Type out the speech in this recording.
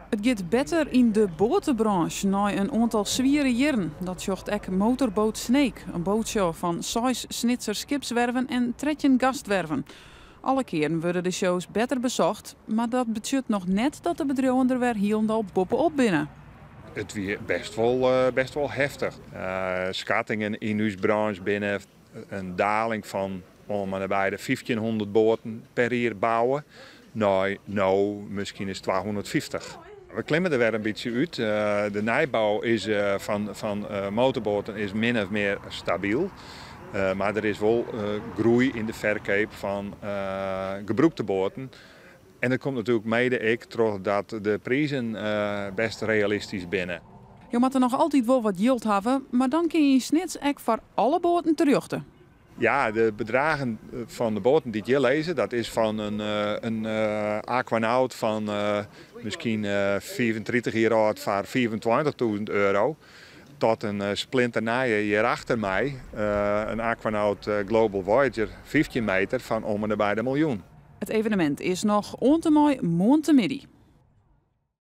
Het gaat beter in de botenbranche na een aantal zwiere jaren. Dat zocht ook Motorboot Sneek, een bootshow van 6 Snitser skipswerven en 13 gastwerven. Alle keren worden de shows beter bezocht, maar dat betekent nog net dat de bedrijven er weer hielendal bovenop binnen. Het weer best wel heftig. Schattingen in uw branche binnen een daling van om en nabij de 1500 boten per jaar bouwen. Nou, misschien is 250. We klimmen er weer een beetje uit. De nijbouw is, van motorboten is min of meer stabiel. Maar er is wel groei in de verkoop van gebroekte boten. En dat komt natuurlijk mede doordat de prijzen best realistisch binnen. Je moet er nog altijd wel wat yield hebben, maar dan kun je snits ook voor alle boten terugten. Ja, de bedragen van de boten die je lezen, dat is van een Aquanaut van misschien 35 jaar oud voor €24.000. Tot een splinternije hier achter mij, een Aquanaut Global Voyager 15 meter van om en nabij de miljoen. Het evenement is nog ontemooi maandagmiddag.